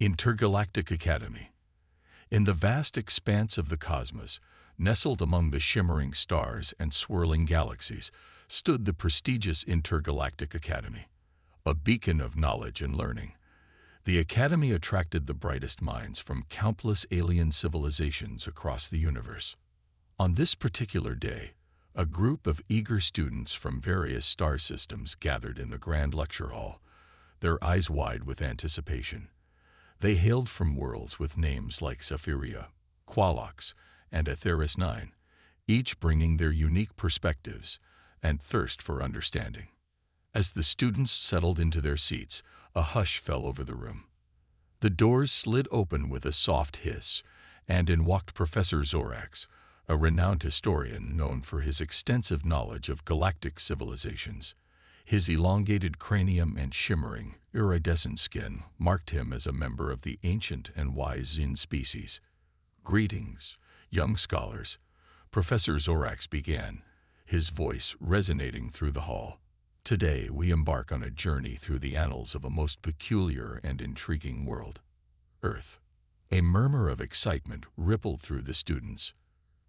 Intergalactic Academy. In the vast expanse of the cosmos, nestled among the shimmering stars and swirling galaxies, stood the prestigious Intergalactic Academy, a beacon of knowledge and learning. The Academy attracted the brightest minds from countless alien civilizations across the universe. On this particular day, a group of eager students from various star systems gathered in the Grand Lecture Hall, their eyes wide with anticipation. They hailed from worlds with names like Zephyria, Qualox, and Atheris 9, each bringing their unique perspectives and thirst for understanding. As the students settled into their seats, a hush fell over the room. The doors slid open with a soft hiss, and in walked Professor Zorax, a renowned historian known for his extensive knowledge of galactic civilizations. His elongated cranium and shimmering, iridescent skin marked him as a member of the ancient and wise Xin species. "Greetings, young scholars," Professor Zorax began, his voice resonating through the hall. "Today we embark on a journey through the annals of a most peculiar and intriguing world, Earth." A murmur of excitement rippled through the students.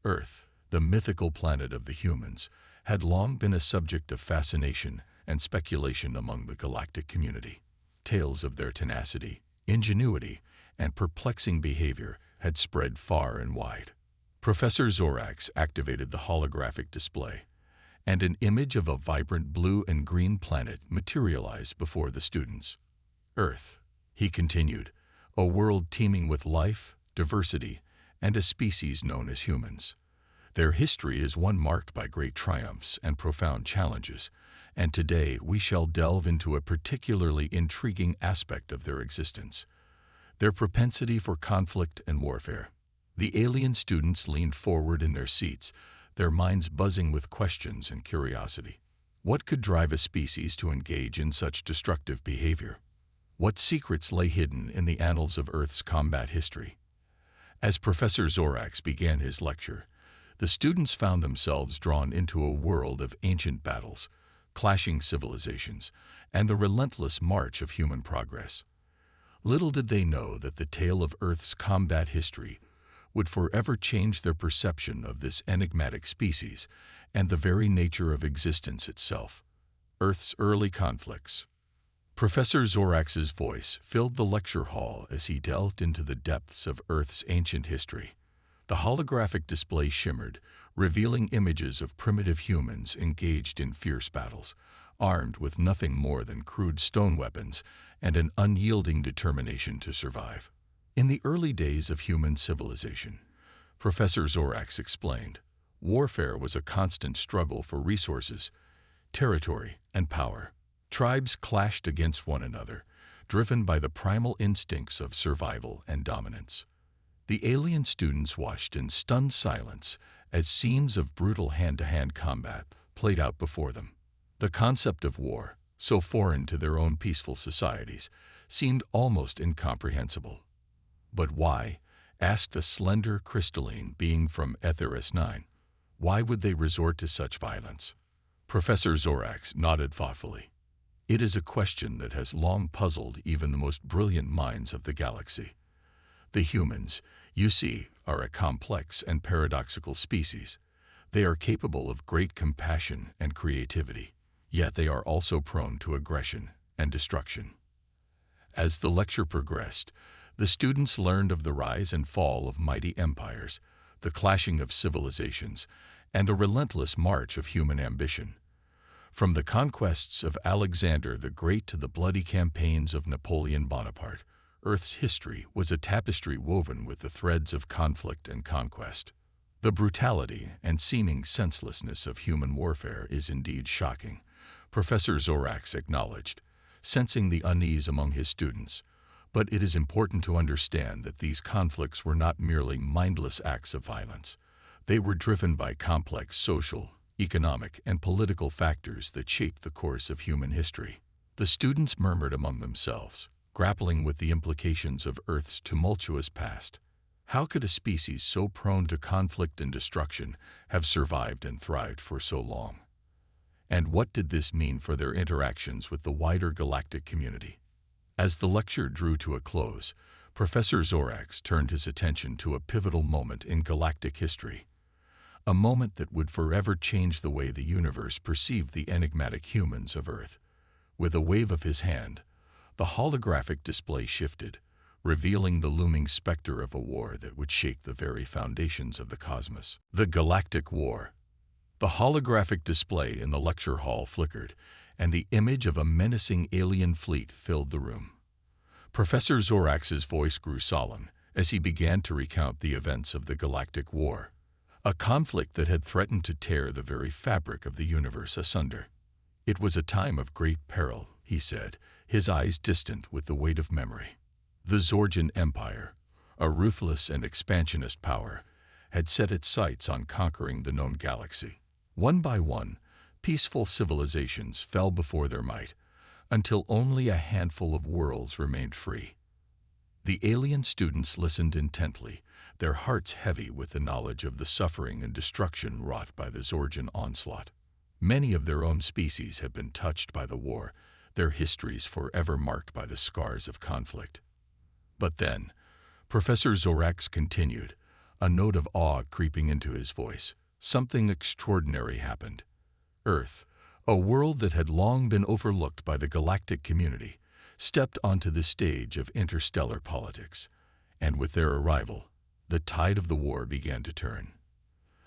Earth, the mythical planet of the humans, had long been a subject of fascination and speculation among the galactic community. Tales of their tenacity, ingenuity, and perplexing behavior had spread far and wide. Professor Zorax activated the holographic display, and an image of a vibrant blue and green planet materialized before the students. "Earth," he continued, "a world teeming with life, diversity, and a species known as humans. Their history is one marked by great triumphs and profound challenges, and today we shall delve into a particularly intriguing aspect of their existence: their propensity for conflict and warfare." The alien students leaned forward in their seats, their minds buzzing with questions and curiosity. What could drive a species to engage in such destructive behavior? What secrets lay hidden in the annals of Earth's combat history? As Professor Zorax began his lecture, the students found themselves drawn into a world of ancient battles, clashing civilizations, and the relentless march of human progress. Little did they know that the tale of Earth's combat history would forever change their perception of this enigmatic species and the very nature of existence itself. Earth's early conflicts. Professor Zorax's voice filled the lecture hall as he delved into the depths of Earth's ancient history. The holographic display shimmered, revealing images of primitive humans engaged in fierce battles, armed with nothing more than crude stone weapons and an unyielding determination to survive. In the early days of human civilization, Professor Zorax explained, warfare was a constant struggle for resources, territory, and power. Tribes clashed against one another, driven by the primal instincts of survival and dominance. The alien students watched in stunned silence as scenes of brutal hand-to-hand combat played out before them. The concept of war, so foreign to their own peaceful societies, seemed almost incomprehensible. "But why?" asked a slender, crystalline being from Atheris 9. "Why would they resort to such violence?" Professor Zorax nodded thoughtfully. "It is a question that has long puzzled even the most brilliant minds of the galaxy. The humans, you see, are a complex and paradoxical species. They are capable of great compassion and creativity, yet they are also prone to aggression and destruction." As the lecture progressed, the students learned of the rise and fall of mighty empires, the clashing of civilizations, and the relentless march of human ambition. From the conquests of Alexander the Great to the bloody campaigns of Napoleon Bonaparte, Earth's history was a tapestry woven with the threads of conflict and conquest. The brutality and seeming senselessness of human warfare is indeed shocking, Professor Zorax acknowledged, sensing the unease among his students. But it is important to understand that these conflicts were not merely mindless acts of violence. They were driven by complex social, economic, and political factors that shaped the course of human history. The students murmured among themselves, grappling with the implications of Earth's tumultuous past. How could a species so prone to conflict and destruction have survived and thrived for so long? And what did this mean for their interactions with the wider galactic community? As the lecture drew to a close, Professor Zorax turned his attention to a pivotal moment in galactic history, a moment that would forever change the way the universe perceived the enigmatic humans of Earth. With a wave of his hand, the holographic display shifted, revealing the looming specter of a war that would shake the very foundations of the cosmos. The Galactic War. The holographic display in the lecture hall flickered, and the image of a menacing alien fleet filled the room. Professor Zorax's voice grew solemn as he began to recount the events of the Galactic War, a conflict that had threatened to tear the very fabric of the universe asunder. It was a time of great peril, he said, his eyes distant with the weight of memory. The Zorgian Empire, a ruthless and expansionist power, had set its sights on conquering the known galaxy. One by one, peaceful civilizations fell before their might, until only a handful of worlds remained free. The alien students listened intently, their hearts heavy with the knowledge of the suffering and destruction wrought by the Zorgian onslaught. Many of their own species had been touched by the war, their histories forever marked by the scars of conflict. But then, Professor Zorax continued, a note of awe creeping into his voice. Something extraordinary happened. Earth, a world that had long been overlooked by the galactic community, stepped onto the stage of interstellar politics, and with their arrival, the tide of the war began to turn.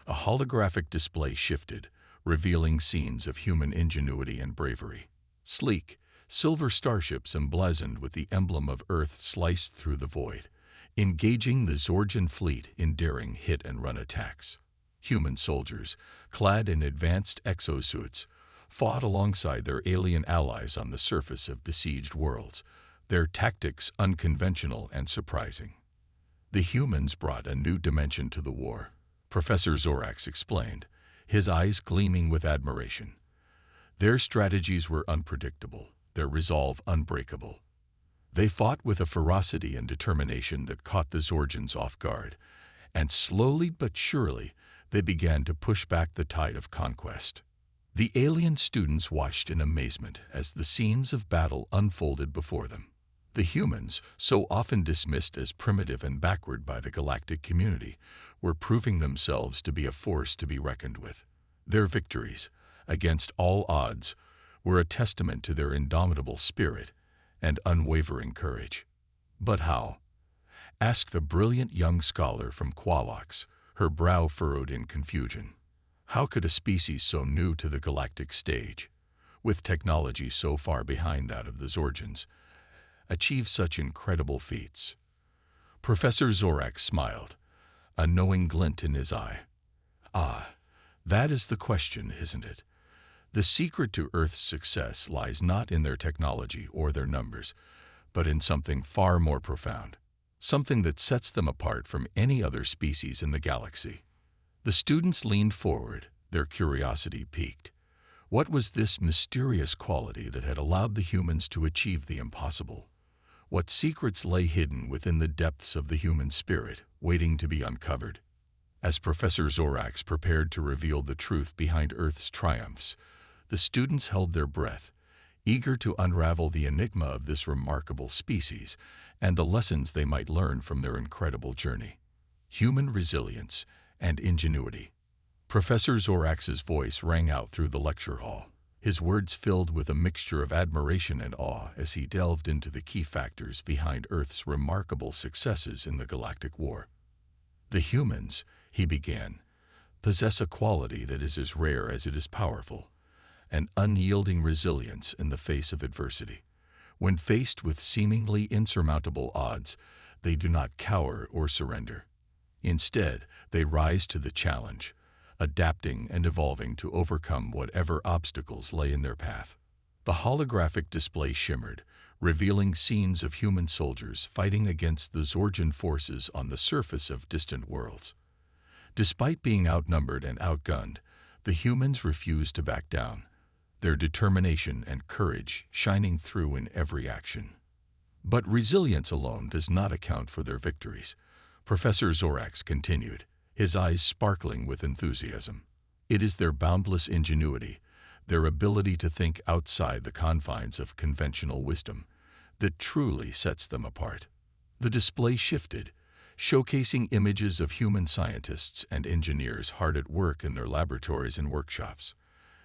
A holographic display shifted, revealing scenes of human ingenuity and bravery. Sleek, silver starships emblazoned with the emblem of Earth sliced through the void, engaging the Zorgian fleet in daring hit-and-run attacks. Human soldiers, clad in advanced exosuits, fought alongside their alien allies on the surface of besieged worlds, their tactics unconventional and surprising. The humans brought a new dimension to the war, Professor Zorax explained, his eyes gleaming with admiration. Their strategies were unpredictable, their resolve unbreakable. They fought with a ferocity and determination that caught the Zorgians off guard, and slowly but surely they began to push back the tide of conquest. The alien students watched in amazement as the scenes of battle unfolded before them. The humans, so often dismissed as primitive and backward by the galactic community, were proving themselves to be a force to be reckoned with. Their victories, against all odds, were a testament to their indomitable spirit and unwavering courage. But how? Asked a brilliant young scholar from Qualox, her brow furrowed in confusion. How could a species so new to the galactic stage, with technology so far behind that of the Zorgians, achieve such incredible feats? Professor Zorax smiled, a knowing glint in his eye. Ah, that is the question, isn't it? The secret to Earth's success lies not in their technology or their numbers, but in something far more profound, something that sets them apart from any other species in the galaxy. The students leaned forward, their curiosity piqued. What was this mysterious quality that had allowed the humans to achieve the impossible? What secrets lay hidden within the depths of the human spirit, waiting to be uncovered? As Professor Zorax prepared to reveal the truth behind Earth's triumphs, the students held their breath, eager to unravel the enigma of this remarkable species and the lessons they might learn from their incredible journey. Human resilience and ingenuity. Professor Zorax's voice rang out through the lecture hall, his words filled with a mixture of admiration and awe as he delved into the key factors behind Earth's remarkable successes in the Galactic War. The humans, he began, possess a quality that is as rare as it is powerful, an unyielding resilience in the face of adversity. When faced with seemingly insurmountable odds, they do not cower or surrender. Instead, they rise to the challenge, adapting and evolving to overcome whatever obstacles lay in their path. The holographic display shimmered, revealing scenes of human soldiers fighting against the Zorgian forces on the surface of distant worlds. Despite being outnumbered and outgunned, the humans refused to back down, their determination and courage shining through in every action. But resilience alone does not account for their victories, Professor Zorax continued, his eyes sparkling with enthusiasm. It is their boundless ingenuity, their ability to think outside the confines of conventional wisdom, that truly sets them apart. The display shifted, showcasing images of human scientists and engineers hard at work in their laboratories and workshops.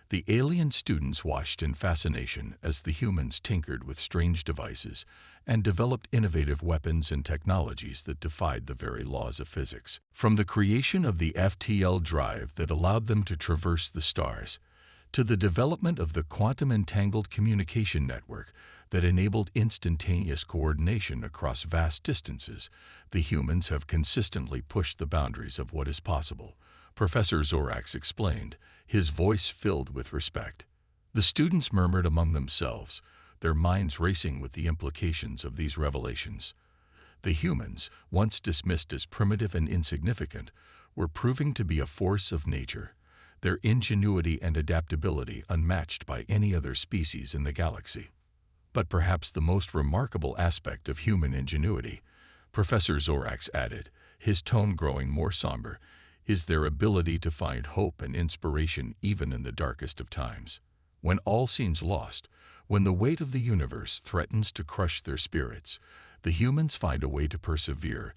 The alien students watched in fascination as the humans tinkered with strange devices and developed innovative weapons and technologies that defied the very laws of physics. From the creation of the FTL drive that allowed them to traverse the stars, to the development of the quantum entangled communication network that enabled instantaneous coordination across vast distances, the humans have consistently pushed the boundaries of what is possible, Professor Zorax explained, his voice filled with respect. The students murmured among themselves, their minds racing with the implications of these revelations. The humans, once dismissed as primitive and insignificant, were proving to be a force of nature, their ingenuity and adaptability unmatched by any other species in the galaxy. But perhaps the most remarkable aspect of human ingenuity, Professor Zorax added, his tone growing more somber, is their ability to find hope and inspiration even in the darkest of times. When all seems lost, when the weight of the universe threatens to crush their spirits, the humans find a way to persevere,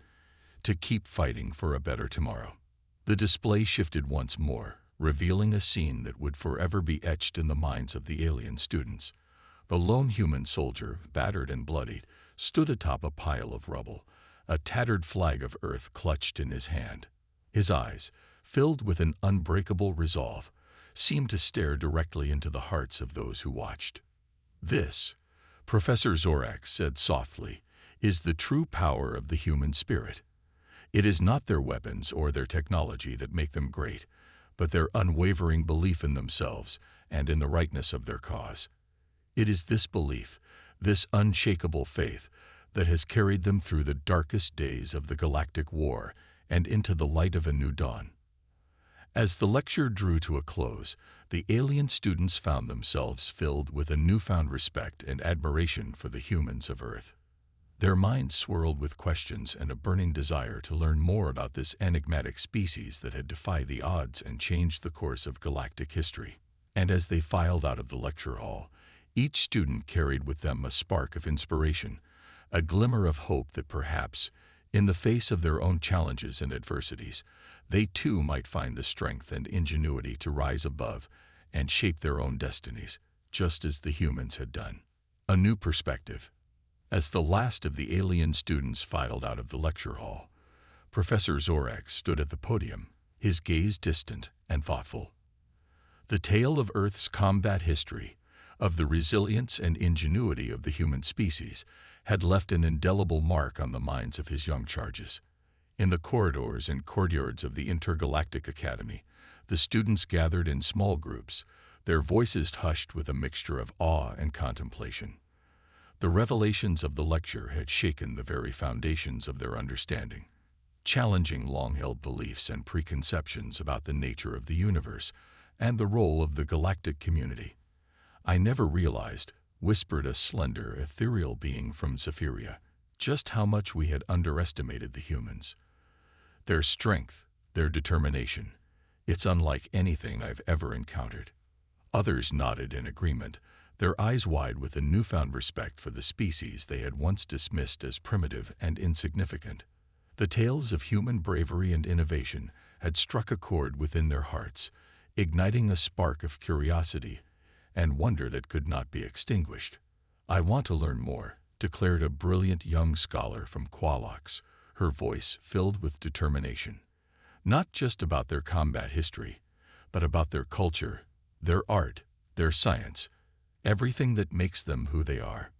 to keep fighting for a better tomorrow. The display shifted once more, revealing a scene that would forever be etched in the minds of the alien students. The lone human soldier, battered and bloodied, stood atop a pile of rubble, a tattered flag of Earth clutched in his hand. His eyes, filled with an unbreakable resolve, seemed to stare directly into the hearts of those who watched. This, Professor Zorax said softly, is the true power of the human spirit. It is not their weapons or their technology that make them great, but their unwavering belief in themselves and in the rightness of their cause. It is this belief, this unshakable faith, that has carried them through the darkest days of the Galactic War and into the light of a new dawn. As the lecture drew to a close, the alien students found themselves filled with a newfound respect and admiration for the humans of Earth. Their minds swirled with questions and a burning desire to learn more about this enigmatic species that had defied the odds and changed the course of galactic history. And as they filed out of the lecture hall, each student carried with them a spark of inspiration, a glimmer of hope that perhaps, in the face of their own challenges and adversities, they too might find the strength and ingenuity to rise above and shape their own destinies, just as the humans had done. A new perspective. As the last of the alien students filed out of the lecture hall, Professor Zorax stood at the podium, his gaze distant and thoughtful. The tale of Earth's combat history, of the resilience and ingenuity of the human species, had left an indelible mark on the minds of his young charges. In the corridors and courtyards of the Intergalactic Academy, the students gathered in small groups, their voices hushed with a mixture of awe and contemplation. The revelations of the lecture had shaken the very foundations of their understanding, challenging long-held beliefs and preconceptions about the nature of the universe and the role of the galactic community. "I never realized," whispered a slender, ethereal being from Zephyria, "just how much we had underestimated the humans. Their strength, their determination, it's unlike anything I've ever encountered." Others nodded in agreement, their eyes wide with a newfound respect for the species they had once dismissed as primitive and insignificant. The tales of human bravery and innovation had struck a chord within their hearts, igniting a spark of curiosity and wonder that could not be extinguished. "I want to learn more," declared a brilliant young scholar from Qualox, her voice filled with determination. "Not just about their combat history, but about their culture, their art, their science, everything that makes them who they are."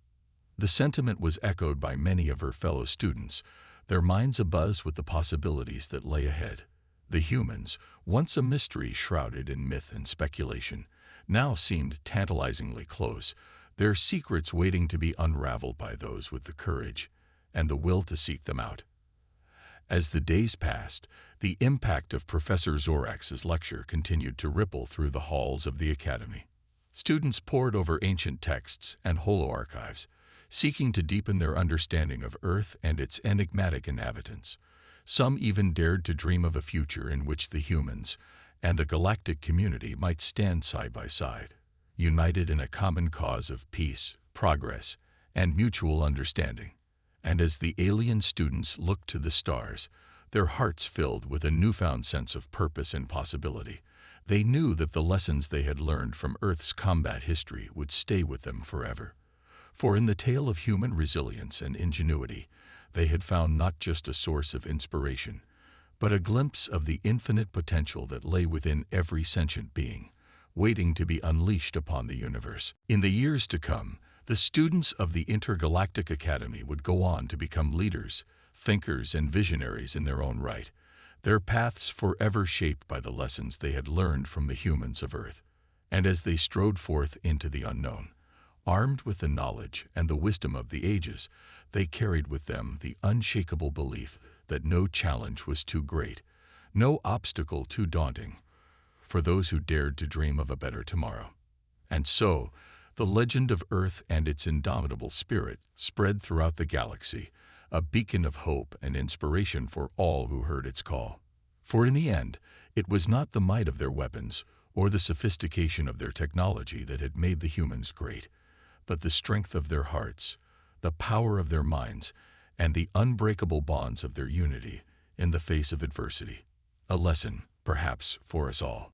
The sentiment was echoed by many of her fellow students, their minds abuzz with the possibilities that lay ahead. The humans, once a mystery shrouded in myth and speculation, now seemed tantalizingly close, their secrets waiting to be unraveled by those with the courage and the will to seek them out. As the days passed, the impact of Professor Zorax's lecture continued to ripple through the halls of the Academy. Students pored over ancient texts and holoarchives, seeking to deepen their understanding of Earth and its enigmatic inhabitants. Some even dared to dream of a future in which the humans and the galactic community might stand side by side, united in a common cause of peace, progress, and mutual understanding. And as the alien students looked to the stars, their hearts filled with a newfound sense of purpose and possibility. They knew that the lessons they had learned from Earth's combat history would stay with them forever. For in the tale of human resilience and ingenuity, they had found not just a source of inspiration, but a glimpse of the infinite potential that lay within every sentient being, waiting to be unleashed upon the universe. In the years to come, the students of the Intergalactic Academy would go on to become leaders, thinkers, and visionaries in their own right, their paths forever shaped by the lessons they had learned from the humans of Earth. And as they strode forth into the unknown, armed with the knowledge and the wisdom of the ages, they carried with them the unshakable belief that no challenge was too great, no obstacle too daunting, for those who dared to dream of a better tomorrow. And so, the legend of Earth and its indomitable spirit spread throughout the galaxy, a beacon of hope and inspiration for all who heard its call. For in the end, it was not the might of their weapons or the sophistication of their technology that had made the humans great, but the strength of their hearts, the power of their minds, and the unbreakable bonds of their unity in the face of adversity. A lesson, perhaps, for us all.